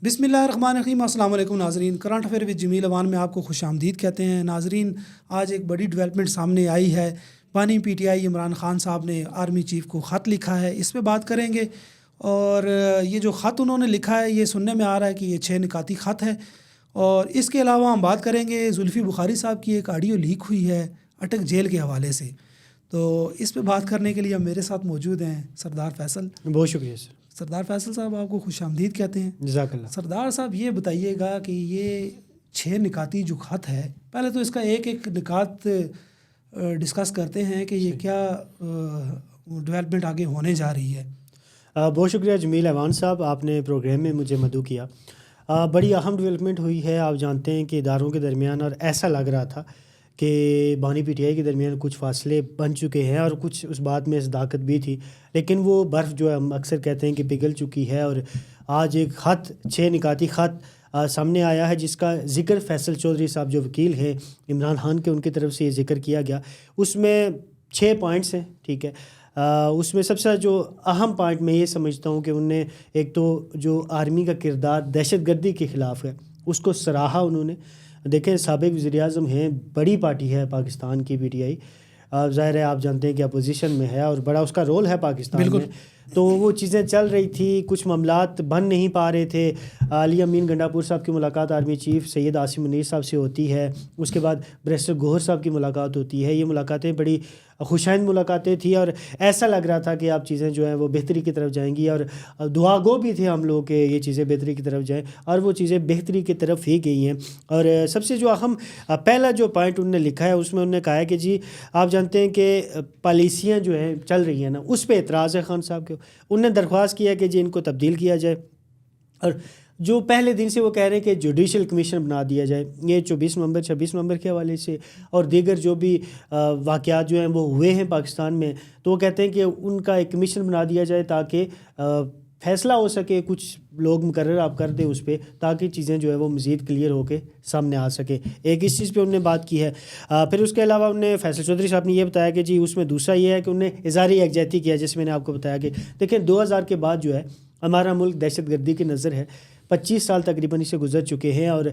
بسم اللہ الرحمن الرحیم۔ السلام علیکم ناظرین، کرنٹ افیئر ود جمیل اوان میں آپ کو خوش آمدید کہتے ہیں۔ ناظرین، آج ایک بڑی ڈیولپمنٹ سامنے آئی ہے۔ بانی P T I Imran Khan صاحب نے آرمی چیف کو خط لکھا ہے، اس پہ بات کریں گے۔ اور یہ جو خط انہوں نے لکھا ہے، یہ سننے میں آ رہا ہے کہ یہ 6 نکاتی خط ہے۔ اور اس کے علاوہ ہم بات کریں گے زلفی بخاری صاحب کی ایک آڈیو لیک ہوئی ہے اٹک جیل کے حوالے سے۔ تو اس پہ بات کرنے کے لیے اب میرے ساتھ موجود ہیں سردار فیصل۔ بہت شکریہ سر۔ سردار فیصل صاحب، آپ کو خوش آمدید کہتے ہیں۔ جزاک اللہ۔ سردار صاحب، یہ بتائیے گا کہ یہ 6 نکاتی جو خط ہے، پہلے تو اس کا ایک ایک نکات ڈسکس کرتے ہیں کہ یہ کیا ڈیولپمنٹ آگے ہونے جا رہی ہے۔ بہت شکریہ جمیل ایوان صاحب، آپ نے پروگرام میں مجھے مدعو کیا۔ بڑی اہم ڈیولپمنٹ ہوئی ہے۔ آپ جانتے ہیں کہ اداروں کے درمیان، اور ایسا لگ رہا تھا کہ بانی پی ٹی آئی کے درمیان کچھ فاصلے بن چکے ہیں اور کچھ اس بات میں صداقت بھی تھی، لیکن وہ برف جو ہم اکثر کہتے ہیں کہ پگھل چکی ہے۔ اور آج ایک خط، 6 نکاتی خط سامنے آیا ہے، جس کا ذکر فیصل چودھری صاحب جو وکیل ہیں عمران خان کے، ان کی طرف سے یہ ذکر کیا گیا۔ اس میں 6 پوائنٹس ہیں، ٹھیک ہے۔ اس میں سب سے جو اہم پوائنٹ میں یہ سمجھتا ہوں کہ انہوں نے ایک تو جو آرمی کا کردار دہشت گردی کے خلاف ہے اس کو سراہا انہوں نے۔ دیکھیں، سابق وزیر اعظم ہیں، بڑی پارٹی ہے پاکستان کی پی ٹی آئی، ظاہر ہے آپ جانتے ہیں کہ اپوزیشن میں ہے اور بڑا اس کا رول ہے پاکستان میں، تو وہ چیزیں چل رہی تھی، کچھ معاملات بن نہیں پا رہے تھے۔ علی امین گنڈاپور صاحب کی ملاقات آرمی چیف سید عاصم منیر صاحب سے ہوتی ہے، اس کے بعد بیرسٹر گوہر صاحب کی ملاقات ہوتی ہے۔ یہ ملاقاتیں بڑی خوشائند ملاقاتیں تھیں اور ایسا لگ رہا تھا کہ اب چیزیں جو ہیں وہ بہتری کی طرف جائیں گی، اور دعا گو بھی تھے ہم لوگ کہ یہ چیزیں بہتری کی طرف جائیں، اور وہ چیزیں بہتری کی طرف ہی گئی ہیں۔ اور سب سے جو اہم پہلا جو پوائنٹ انہوں نے لکھا ہے، اس میں انہوں نے کہا ہے کہ جی آپ جانتے ہیں کہ پالیسیاں جو ہیں چل رہی ہیں نا، اس پہ اعتراض ہے خان صاحب کے۔ انہوں نے درخواست کیا کہ جی ان کو تبدیل کیا جائے، اور جو پہلے دن سے وہ کہہ رہے ہیں کہ جوڈیشل کمیشن بنا دیا جائے، یہ 24 نومبر 26 نومبر کے حوالے سے اور دیگر جو بھی واقعات جو ہیں وہ ہوئے ہیں پاکستان میں، تو وہ کہتے ہیں کہ ان کا ایک کمیشن بنا دیا جائے تاکہ فیصلہ ہو سکے، کچھ لوگ مقرر آپ کر دیں اس پہ، تاکہ چیزیں جو ہے وہ مزید کلیئر ہو کے سامنے آ سکے۔ ایک اس چیز پہ انہوں نے بات کی ہے۔ پھر اس کے علاوہ انہوں نے فیصل چودھری صاحب نے یہ بتایا کہ جی اس میں دوسرا یہ ہے کہ انہوں نے اظہاری یکجہتی کیا، جس میں نے آپ کو بتایا کہ دیکھیں 2000 کے بعد جو ہے ہمارا ملک دہشت گردی کی نظر ہے، 25 سال تقریباً اس سے گزر چکے ہیں، اور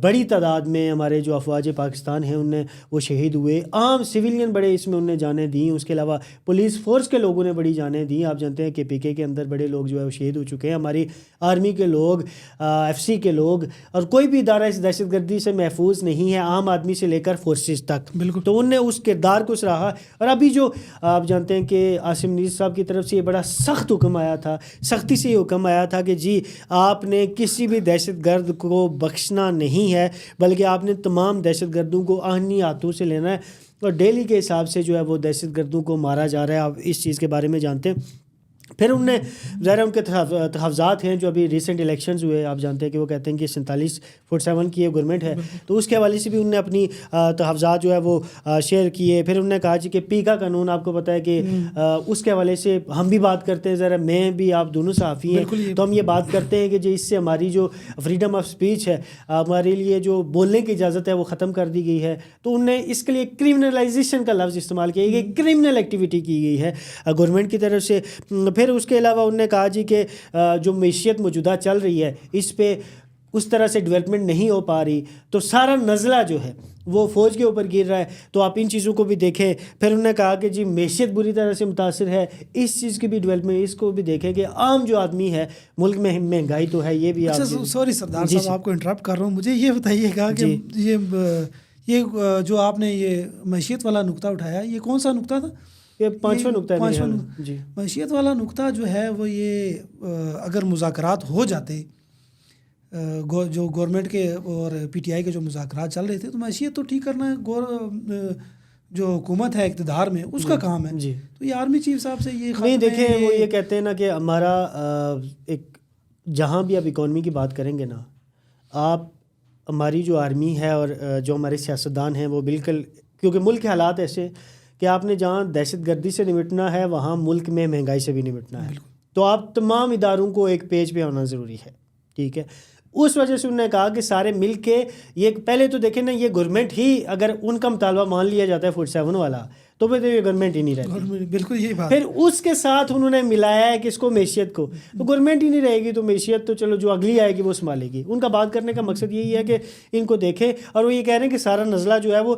بڑی تعداد میں ہمارے جو افواج پاکستان ہیں ان نے وہ شہید ہوئے، عام سویلین بڑے اس میں انہوں نے جانیں دیں، اس کے علاوہ پولیس فورس کے لوگوں نے بڑی جانیں دیں۔ آپ جانتے ہیں کہ پی کے اندر بڑے لوگ جو ہے وہ شہید ہو چکے ہیں، ہماری آرمی کے لوگ، ایف سی کے لوگ، اور کوئی بھی ادارہ اس دہشت گردی سے محفوظ نہیں ہے، عام آدمی سے لے کر فورسز تک۔ بالکل، تو انہوں نے اس کردار کو سراہا۔ اور ابھی جو آپ جانتے ہیں کہ عاصم منیر صاحب کی طرف سے یہ بڑا سخت حکم آیا تھا، سختی سے یہ حکم آیا تھا کہ جی آپ نے کسی بھی دہشت گرد کو بخشنا نہیں ہے، بلکہ آپ نے تمام دہشت گردوں کو آہنی ہاتھوں سے لینا ہے، اور ڈیلی کے حساب سے جو ہے وہ دہشت گردوں کو مارا جا رہا ہے۔ آپ اس چیز کے بارے میں جانتے ہیں۔ پھر انہوں نے ظاہر ان کے تحفظات ہیں جو ابھی ریسنٹ الیکشنز ہوئے، آپ جانتے ہیں کہ وہ کہتے ہیں کہ 47 کی یہ گورنمنٹ ہے، تو اس کے حوالے سے بھی انہوں نے اپنی تحفظات جو ہے وہ شیئر کیے۔ پھر انہوں نے کہا جی کہ پی کا قانون آپ کو پتہ ہے کہ اس کے حوالے سے ہم بھی بات کرتے ہیں، ذرا میں بھی، آپ دونوں صحافی ہیں تو ہم یہ بات کرتے ہیں کہ جی اس سے ہماری جو فریڈم آف اسپیچ ہے، ہمارے لیے جو بولنے کی اجازت ہے وہ ختم کر دی گئی ہے۔ تو انہوں نے اس کے لیے کرمنلائزیشن کا لفظ استعمال کیا، یہ کرمنل ایکٹیویٹی کی گئی ہے گورنمنٹ کی طرف سے۔ پھر اس کے علاوہ انہوں نے کہا جی کہ جو معیشت موجودہ چل رہی ہے اس پہ اس طرح سے ڈیولپمنٹ نہیں ہو پا رہی، تو سارا نزلہ جو ہے وہ فوج کے اوپر گر رہا ہے، تو آپ ان چیزوں کو بھی دیکھیں۔ پھر انہوں نے کہا کہ جی معیشت بری طرح سے متاثر ہے، اس چیز کی بھی ڈیولپمنٹ، اس کو بھی دیکھیں کہ عام جو آدمی ہے ملک میں مہنگائی تو ہے، یہ بھی آپ۔ سوری سردار صاحب، آپ کو انٹرپٹ کر رہا ہوں، مجھے یہ بتائیے گا کہ یہ جو آپ نے یہ معیشت والا نقطہ اٹھایا، یہ کون سا نقطہ تھا؟ یہ 5واں نقطہ ہے جی۔ معیشت والا نقطہ جو ہے وہ یہ اگر مذاکرات ہو جاتے، جو گورنمنٹ کے اور پی ٹی آئی کے جو مذاکرات چل رہے تھے، تو معیشت تو ٹھیک کرنا جو حکومت ہے اقتدار میں اس کا کام ہے جی۔ تو یہ آرمی چیف صاحب سے یہ نہیں، دیکھیں وہ یہ کہتے ہیں نا کہ ہمارا ایک، جہاں بھی آپ اکانومی کی بات کریں گے نا، آپ ہماری جو آرمی ہے اور جو ہمارے سیاستدان ہیں وہ بالکل، کیونکہ ملک کے حالات ایسے کہ آپ نے جہاں دہشت گردی سے نمٹنا ہے وہاں ملک میں مہنگائی سے بھی نمٹنا ہے، تو آپ تمام اداروں کو ایک پیج پہ ہونا ضروری ہے، ٹھیک ہے۔ اس وجہ سے انہوں نے کہا کہ سارے مل کے یہ، پہلے تو دیکھیں نا، یہ گورنمنٹ ہی اگر ان کا مطالبہ مان لیا جاتا ہے 47 والا، تو پھر یہ گورنمنٹ ہی نہیں رہتی. بالکل یہی بات. پھر اس کے ساتھ انہوں نے ملایا ہے کہ اس کو معیشت کو, تو گورنمنٹ ہی نہیں رہے گی تو معیشت تو چلو جو اگلی آئے گی وہ سنبھالے گی. ان کا بات کرنے کا مقصد یہی ہے کہ ان کو دیکھیں, اور وہ یہ کہہ رہے ہیں کہ سارا نزلہ جو ہے وہ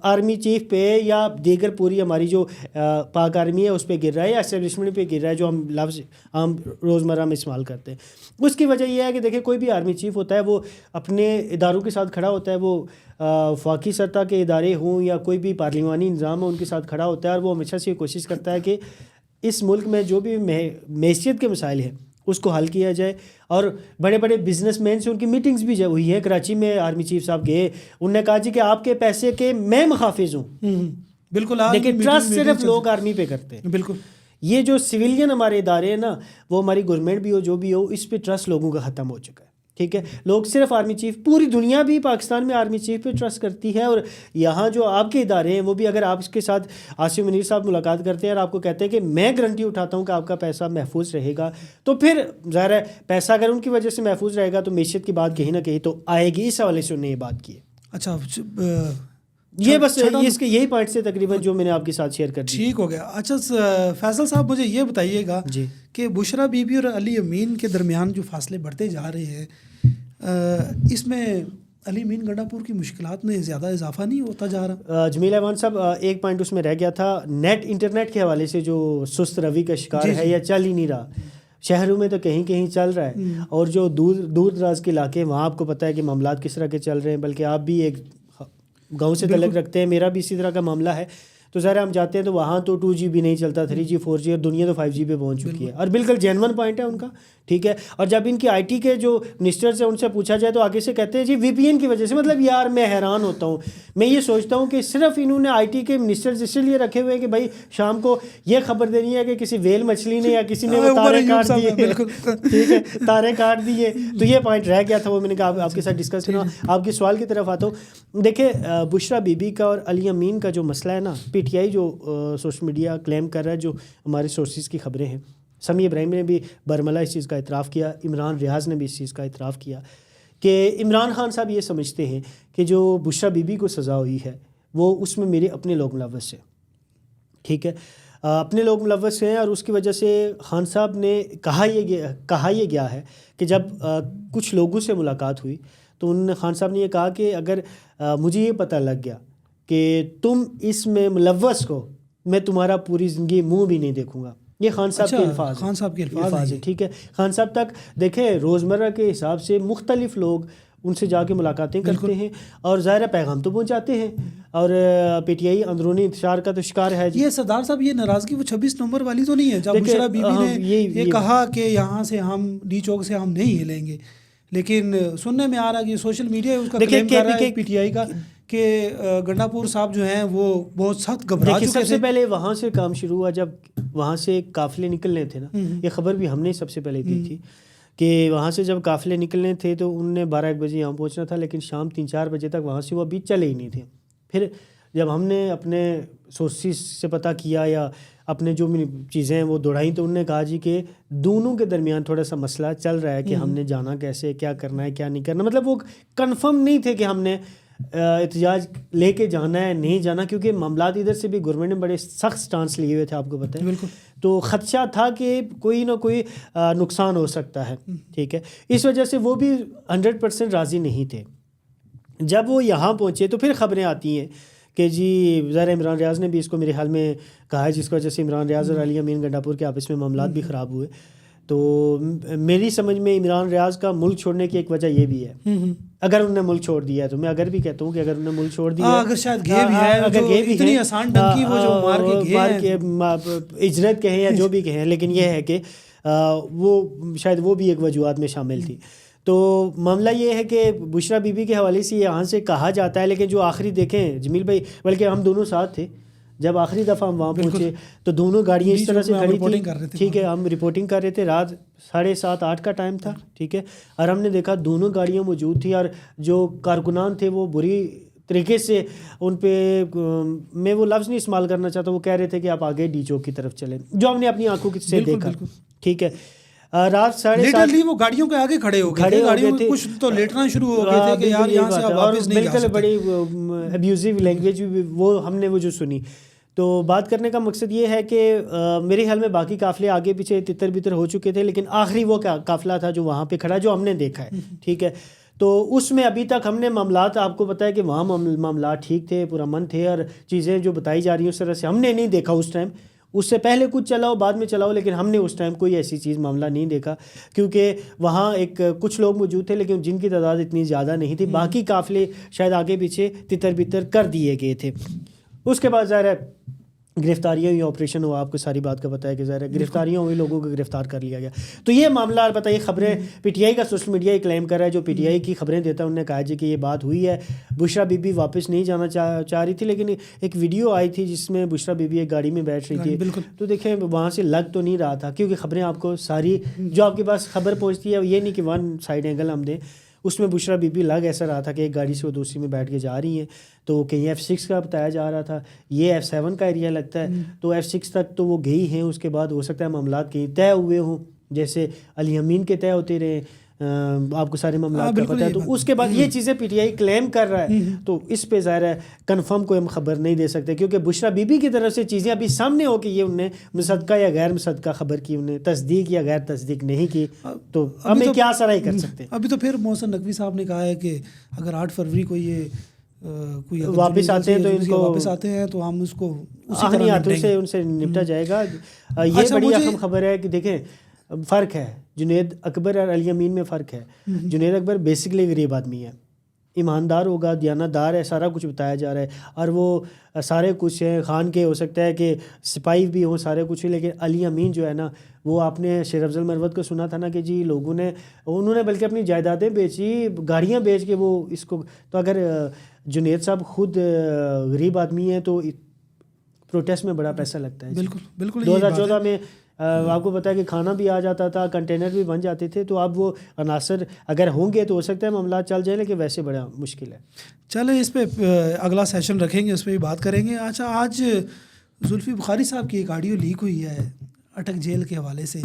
آرمی چیف پہ یا دیگر پوری ہماری جو پاک آرمی ہے اس پہ گر رہا ہے یا اسٹیبلشمنٹ پہ گر رہا ہے, جو ہم لفظ عام روزمرہ میں استعمال کرتے ہیں. اس کی وجہ یہ ہے کہ دیکھیں کوئی بھی آرمی چیف ہوتا ہے وہ اپنے اداروں کے ساتھ کھڑا ہوتا ہے, وہ وفاقی سطح کے ادارے ہوں یا کوئی بھی پارلیمانی نظام ہو ان کے ساتھ کھڑا ہوتا ہے, اور وہ ہمیشہ سے یہ کوشش کرتا ہے کہ اس ملک میں جو بھی معیشت کے مسائل ہیں اس کو حل کیا جائے. اور بڑے بڑے بزنس مین سے ان کی میٹنگز بھی ہوئی ہے. کراچی میں آرمی چیف صاحب گئے, انہوں نے کہا جی کہ آپ کے پیسے کے میں محافظ ہوں. بالکل. لیکن ٹرسٹ صرف لوگ آرمی پہ کرتے ہیں. بالکل. یہ جو سویلین ہمارے ادارے ہیں نا, وہ ہماری گورنمنٹ بھی ہو جو بھی ہو, اس پہ ٹرسٹ لوگوں کا ختم ہو چکا ہے. ٹھیک ہے, لوگ صرف آرمی چیف, پوری دنیا بھی پاکستان میں آرمی چیف پہ ٹرسٹ کرتی ہے. اور یہاں جو آپ کے ادارے ہیں وہ بھی, اگر آپ اس کے ساتھ آصف منیر صاحب ملاقات کرتے ہیں اور آپ کو کہتے ہیں کہ میں گارنٹی اٹھاتا ہوں کہ آپ کا پیسہ محفوظ رہے گا, تو پھر ظاہر ہے پیسہ اگر ان کی وجہ سے محفوظ رہے گا تو معیشت کی بات کہیں نہ کہیں تو آئے گی. اس حوالے سے انہوں نے یہ بات کی ہے. اچھا, یہ بس اس کے یہی پوائنٹ سے تقریباً جو میں نے آپ کے ساتھ شیئر کر دی. ٹھیک ہو گیا. اچھا فیصل صاحب, مجھے یہ بتائیے گا جی کہ بشرا بی بی اور علی امین کے درمیان جو فاصلے بڑھتے جا رہے ہیں, اس میں علی امین گنڈا پور کی مشکلات میں زیادہ اضافہ نہیں ہوتا جا رہا؟ جمیل ایوان صاحب, ایک پوائنٹ اس میں رہ گیا تھا, انٹرنیٹ کے حوالے سے جو سست روی کا شکار ہے یا چل ہی نہیں رہا. شہروں میں تو کہیں کہیں چل رہا ہے, اور جو دور دراز کے علاقے وہاں آپ کو پتہ ہے کہ معاملات کس طرح کے چل رہے ہیں. بلکہ آپ بھی ایک گاؤں سے تعلق رکھتے ہیں, میرا بھی اسی طرح کا معاملہ ہے. تو ظاہر ہم جاتے ہیں تو وہاں تو 2G بھی نہیں چلتا, 3G 4G, اور دنیا تو 5G پہ پہنچ چکی ہے. اور بالکل جینون پوائنٹ ہے ان کا. ٹھیک ہے, اور جب ان کی IT کے جو منسٹرز ہیں ان سے پوچھا جائے تو آگے سے کہتے ہیں جی VPN کی وجہ سے. مطلب یار میں حیران ہوتا ہوں, میں یہ سوچتا ہوں کہ صرف انہوں نے IT کے منسٹرز اس لیے رکھے ہوئے ہیں کہ بھائی شام کو یہ خبر دینی ہے کہ کسی ویل مچھلی نے یا کسی نے وہ تارے کاٹ دیے. ٹھیک ہے, تارے کاٹ دیے. تو یہ پوائنٹ رہ گیا تھا, وہ میں نے کہا آپ کے ساتھ ڈسکس کرنا. آپ کے سوال کی طرف آتا ہوں. دیکھیں بشرا بی بی کا اور علی امین کا جو مسئلہ ہے نا, PTI جو سوشل میڈیا کلیم کر رہا ہے, جو ہمارے سورسز کی خبریں ہیں, سمیع ابراہیم نے بھی برملا اس چیز کا اعتراف کیا, عمران ریاض نے بھی اس چیز کا اعتراف کیا کہ عمران خان صاحب یہ سمجھتے ہیں کہ جو بشرا بی بی کو سزا ہوئی ہے وہ اس میں میرے اپنے لوگ ملوث ہیں. ٹھیک ہے, اپنے لوگ ملوث ہیں, اور اس کی وجہ سے خان صاحب نے کہا یہ گیا ہے کہ جب کچھ لوگوں سے ملاقات ہوئی تو انہوں نے, خان صاحب نے یہ کہا کہ اگر مجھے یہ پتہ لگ گیا کہ تم اس میں ملوث ہو, میں تمہارا پوری زندگی منہ بھی نہیں دیکھوں گا. یہ خان صاحب کے الفاظ ہیں. خان صاحب کے الفاظ ہیں. ٹھیک ہے, خان صاحب تک دیکھیں روزمرہ کے حساب سے مختلف لوگ ان سے جا کے ملاقاتیں کرتے ہیں, اور ظاہر پیغام تو پہنچاتے ہیں, اور PTI اندرونی انتشار کا تو شکار ہے. یہ سردار صاحب, یہ ناراضگی وہ 26 نومبر والی تو نہیں ہے جب بشرا بی بی نے یہ کہا کہ یہاں سے ہم ڈی چوک سے ہم نہیں ہلیں گے, لیکن سننے میں آ رہا کہ سوشل میڈیا اس کا کلیم کر رہا ہے PTI کا کہ گنڈا پور صاحب جو ہیں وہ بہت سخت گھبرا چکے تھے. سب سے پہلے وہاں سے کام شروع ہوا, جب وہاں سے قافلے نکلنے تھے نا, یہ خبر بھی ہم نے سب سے پہلے دی تھی کہ وہاں سے جب قافلے نکلنے تھے تو انہوں نے 12-1 بجے یہاں پہنچنا تھا, لیکن شام 3-4 بجے تک وہاں سے وہ ابھی چلے ہی نہیں تھے. پھر جب ہم نے اپنے سورسز سے پتہ کیا یا اپنے جو چیزیں ہیں وہ دوڑائیں, تو انہوں نے کہا جی کہ دونوں کے درمیان تھوڑا سا مسئلہ چل رہا ہے کہ ہم نے جانا کیسے, کیا کرنا ہے, کیا نہیں کرنا. مطلب وہ کنفرم نہیں تھے کہ ہم نے احتجاج لے کے جانا ہے نہیں جانا, کیونکہ معاملات ادھر سے بھی گورنمنٹ نے بڑے سخت سٹانس لیے ہوئے تھے, آپ کو پتہ ہے. بالکل. تو خدشہ تھا کہ کوئی نہ کوئی نقصان ہو سکتا ہے. ٹھیک ہے, اس وجہ سے وہ بھی 100% راضی نہیں تھے. جب وہ یہاں پہنچے تو پھر خبریں آتی ہیں کہ جی ظاہر عمران ریاض نے بھی اس کو میرے خیال میں کہا ہے, جس کی وجہ سے عمران ریاض اور علی امین گنڈا پور کے آپس میں معاملات بھی خراب ہوئے. تو میری سمجھ میں عمران ریاض کا ملک چھوڑنے کی ایک وجہ یہ بھی ہے, اگر انہوں نے ملک چھوڑ دیا ہے, تو میں اگر بھی کہتا ہوں کہ اگر انہوں نے ملک چھوڑ دیا, اگر شاید گئے بھی ہے, اگر گئے بھی اتنی آسان ڈنکی وہ جو مار کے اجرت کہیں یا جو بھی کہیں, لیکن یہ ہے کہ وہ شاید وہ بھی ایک وجوہات میں شامل تھی. تو معاملہ یہ ہے کہ بشرا بی بی کے حوالے سے یہاں سے کہا جاتا ہے, لیکن جو آخری دیکھیں جمیل بھائی, بلکہ ہم دونوں ساتھ تھے جب آخری دفعہ ہم وہاں پہنچے تو دونوں گاڑیاں اس طرح سے کھڑی تھیں. ٹھیک ہے, ہم رپورٹنگ کر رہے تھے, رات 7:30-8 کا ٹائم تھا. ٹھیک ہے, اور ہم نے دیکھا دونوں گاڑیاں موجود تھیں, اور جو کارکنان تھے وہ بری طریقے سے ان پہ, میں وہ لفظ نہیں استعمال کرنا چاہتا, وہ کہہ رہے تھے کہ آپ آگے ڈی چوک کی طرف چلیں, جو ہم نے اپنی آنکھوں سے دیکھا. ٹھیک ہے, رات 7:30 وہ گاڑیوں کے آگے کھڑے ہو گئے تھے, کچھ تو لیٹنا شروع ہو گئے تھے کہ یار یہاں سے آپ واپس نہیں جا سکتے. بالکل بڑی ابیوزیو لینگویج وہ ہم نے وہ جو سنی. تو بات کرنے کا مقصد یہ ہے کہ میرے خیال میں باقی قافلے آگے پیچھے تتر بتر ہو چکے تھے، لیکن آخری وہ قافلہ تھا جو وہاں پہ کھڑا، جو ہم نے دیکھا ہے، ٹھیک ہے. تو اس میں ابھی تک ہم نے معاملات، آپ کو پتہ ہے کہ وہاں معاملات ٹھیک تھے، پرامن تھے، اور چیزیں جو بتائی جا رہی ہیں اس طرح سے ہم نے نہیں دیکھا اس ٹائم. اس سے پہلے کچھ چلاؤ بعد میں چلاؤ، لیکن ہم نے اس ٹائم کوئی ایسی چیز معاملہ نہیں دیکھا، کیونکہ وہاں کچھ لوگ موجود تھے لیکن جن کی تعداد اتنی زیادہ نہیں تھی. باقی قافلے شاید آگے پیچھے تتر بتر کر دیے گئے تھے. اس کے بعد ظاہر ہے گرفتاریاں ہوئی، آپریشن ہوا، آپ کو ساری بات کا پتہ ہے کہ ظاہر ہے گرفتاریاں ہوئی، لوگوں کو گرفتار کر لیا گیا. تو یہ معاملہ البتہ یہ خبریں پی ٹی آئی کا سوشل میڈیا ہی کلیم کر رہا ہے، جو پی ٹی آئی کی خبریں دیتا ہے انہوں نے کہا جی کہ یہ بات ہوئی ہے. بشرا بی بی واپس نہیں جانا چاہ رہی تھی، لیکن ایک ویڈیو آئی تھی جس میں بشرا بی بی ایک گاڑی میں بیٹھ رہی تھی. تو دیکھیں وہاں سے لگ تو نہیں رہا تھا، کیونکہ خبریں آپ کو ساری جو آپ کے پاس خبر پہنچتی ہے یہ نہیں کہ ون سائڈ اینگل ہم دیں. اس میں بشرا بی بی لگ ایسا رہا تھا کہ ایک گاڑی سے وہ دوسری میں بیٹھ کے جا رہی ہیں. تو کہیں F6 کا بتایا جا رہا تھا، یہ F7 کا ایریا لگتا ہے. تو F6 تک تو وہ گئی ہیں، اس کے بعد ہو سکتا ہے معاملات کہیں طے ہوئے ہوں، جیسے علی امین کے طے ہوتے رہے، آپ کو سارے معاملات کا پتہ ہے. تو اس کے بعد یہ چیزیں پی ٹی آئی کلیم کر رہا ہے. تو اس پہ ظاہر ہے کنفرم کوئی ہم خبر نہیں دے سکتے، کیونکہ بشرا بی بی کی طرف سے چیزیں ابھی سامنے ہو کہ یہ انہوں نے مصدقہ یا غیر مصدقہ خبر کی، انہیں تصدیق یا غیر تصدیق نہیں کی. تو ہمیں کیا سرائی کر سکتے ہیں. ابھی تو پھر محسن نقوی صاحب نے کہا ہے کہ اگر 8 فروری کو یہ کوئی واپس آتے ہیں تو ان کو واپس آتے ہیں تو ہم اس کو آہنی ہاتھوں سے ان سے نپٹا جائے گا. یہ بڑی اہم خبر ہے کہ دیکھیں فرق ہے جنید اکبر اور علی امین میں فرق ہے. جنید اکبر بیسکلی غریب آدمی ہے، ایماندار ہوگا، دیانتدار ہے، سارا کچھ بتایا جا رہا ہے، اور وہ سارے کچھ ہیں خان کے، ہو سکتا ہے کہ سپاہی بھی ہوں، سارے کچھ. لیکن علی امین جو ہے نا، وہ آپ نے شیر افضل مروت کو سنا تھا نا کہ جی لوگوں نے، انہوں نے بلکہ اپنی جائیدادیں بیچی، گاڑیاں بیچ کے وہ اس کو. تو اگر جنید صاحب خود غریب آدمی ہیں تو پروٹیسٹ میں بڑا پیسہ لگتا ہے. بالکل بالکل. 2014 میں آپ کو پتا ہے کہ کھانا بھی آ جاتا تھا، کنٹینر بھی بن جاتے تھے. تو اب وہ عناصر اگر ہوں گے تو ہو سکتا ہے معاملات چل جائیں، لیکن ویسے بڑا مشکل ہے. چلیں اس پہ اگلا سیشن رکھیں گے، اس پہ بھی بات کریں گے. اچھا، آج زلفی بخاری صاحب کی ایک آڈیو لیک ہوئی ہے اٹک جیل کے حوالے سے،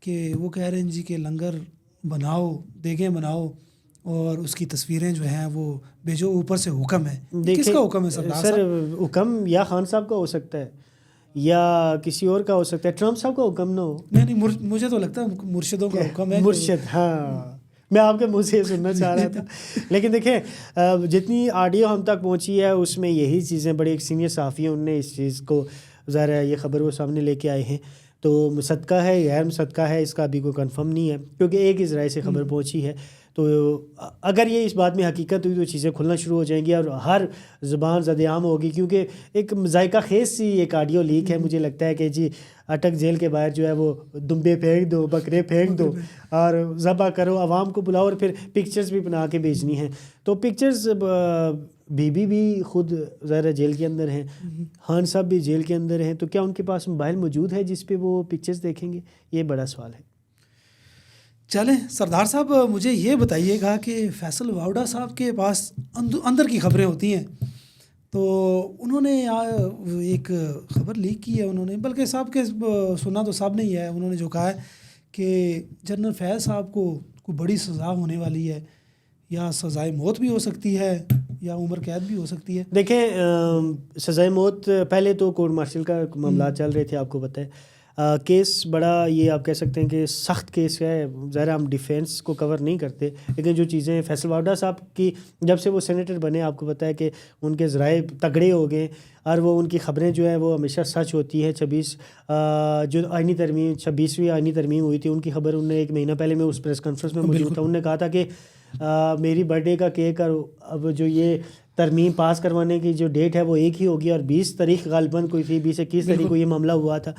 کہ وہ کہہ رہے ہیں جی کہ لنگر بناؤ، دیگیں بناؤ، اور اس کی تصویریں جو ہیں وہ بھیجو، اوپر سے حکم ہے. کس کا حکم ہے سردار سر؟ صاحب حکم یا خان صاحب کا ہو سکتا ہے یا کسی اور کا ہو سکتا ہے، ٹرمپ صاحب کا حکم نہ ہو. نہیں، مجھے تو لگتا ہے مرشدوں کا حکم ہے. مرشد، ہاں، میں آپ کے منہ سے سننا چاہ رہا تھا. لیکن دیکھیں جتنی آڈیو ہم تک پہنچی ہے اس میں یہی چیزیں، بڑے ایک سینئر صحافی ہیں، انہوں نے اس چیز کو ظاہر ہے یہ خبر وہ سامنے لے کے آئے ہیں. تو مصدقہ ہے غیر مصدقہ ہے اس کا ابھی کوئی کنفرم نہیں ہے، کیونکہ ایک ہی ذرائع سے خبر پہنچی ہے. تو اگر یہ اس بات میں حقیقت ہوئی تو چیزیں کھلنا شروع ہو جائیں گی اور ہر زبان زد عام ہوگی، کیونکہ ایک ذائقہ خیز سی ایک آڈیو لیک ہے. مجھے لگتا ہے کہ جی اٹک جیل کے باہر جو ہے وہ دمبے پھینک دو، بکرے پھینک دو اور ذبح کرو، عوام کو بلاؤ، اور پھر پکچرز بھی بنا کے بھیجنی ہیں. تو پکچرز بی بی بھی خود ظاہر جیل کے اندر ہیں، خان صاحب بھی جیل کے اندر ہیں. تو کیا ان کے پاس موبائل موجود ہے جس پہ وہ پکچرز دیکھیں گے؟ یہ بڑا سوال ہے. چلیں سردار صاحب، مجھے یہ بتائیے گا کہ فیصل واوڈا صاحب کے پاس اندر کی خبریں ہوتی ہیں، تو انہوں نے ایک خبر لیک کی ہے، انہوں نے، بلکہ صاحب کے سنا تو صاحب نے ہی ہے، انہوں نے جو کہا ہے کہ جنرل فیض صاحب کو کوئی بڑی سزا ہونے والی ہے، یا سزائے موت بھی ہو سکتی ہے یا عمر قید بھی ہو سکتی ہے. دیکھیں سزائے موت پہلے تو کورٹ مارشل کا معاملات چل رہے تھے، آپ کو پتہ ہے. کیس بڑا، یہ آپ کہہ سکتے ہیں کہ سخت کیس ہے. ظاہر ہم ڈیفینس کو کور نہیں کرتے، لیکن جو چیزیں فیصل واوڈا صاحب کی جب سے وہ سینیٹر بنے، آپ کو پتہ ہے کہ ان کے ذرائع تگڑے ہو گئے، اور وہ ان کی خبریں جو ہیں وہ ہمیشہ سچ ہوتی ہیں. 26 جو آئینی ترمیم، 26ویں آئینی ترمیم ہوئی تھی، ان کی خبر انہوں نے 1 مہینہ پہلے، میں اس پریس کانفرنس میں موجود تھا، انہوں نے کہا تھا کہ میری برتھ ڈے کا کیک اور اب جو یہ ترمیم پاس کروانے کی جو ڈیٹ ہے وہ ایک ہی ہوگی، اور 20 تاریخ غالباً کوئی تھی، 20-21 تاریخ کو یہ معاملہ ہوا تھا.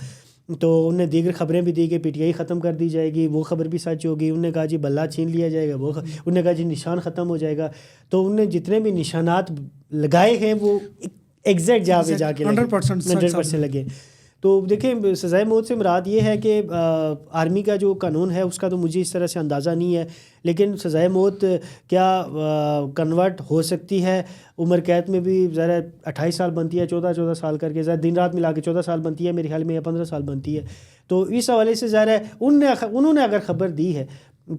تو انہوں نے دیگر خبریں بھی دی کہ پی ٹی آئی ختم کر دی جائے گی، وہ خبر بھی سچ ہوگی. انہوں نے کہا جی بلہ چھین لیا جائے گا، وہ انہوں نے کہا جی نشان ختم ہو جائے گا. تو انہوں نے جتنے بھی نشانات لگائے ہیں وہ ایگزیکٹ جا پہ جا کے 100% لگے. تو دیکھیں سزائے موت سے مراد یہ ہے کہ آرمی کا جو قانون ہے اس کا تو مجھے اس طرح سے اندازہ نہیں ہے، لیکن سزائے موت کیا کنورٹ ہو سکتی ہے عمر قید میں بھی. ذرا 28 سال بنتی ہے، 14 سال کر کے، ذرا دن رات ملا کے 14 سال بنتی ہے میرے خیال میں، یا 15 سال بنتی ہے. تو اس حوالے سے ظاہر ہے انہوں نے اگر خبر دی ہے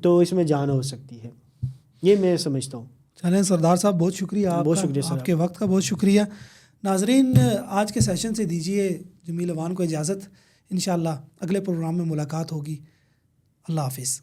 تو اس میں جان ہو سکتی ہے، یہ میں سمجھتا ہوں. چلیں سردار صاحب، بہت شکریہ آپ کا، آپ کے وقت کا بہت شکریہ. ناظرین آج کے سیشن سے دیجیے جمیل اوان کو اجازت، انشاءاللہ اگلے پروگرام میں ملاقات ہوگی. اللہ حافظ.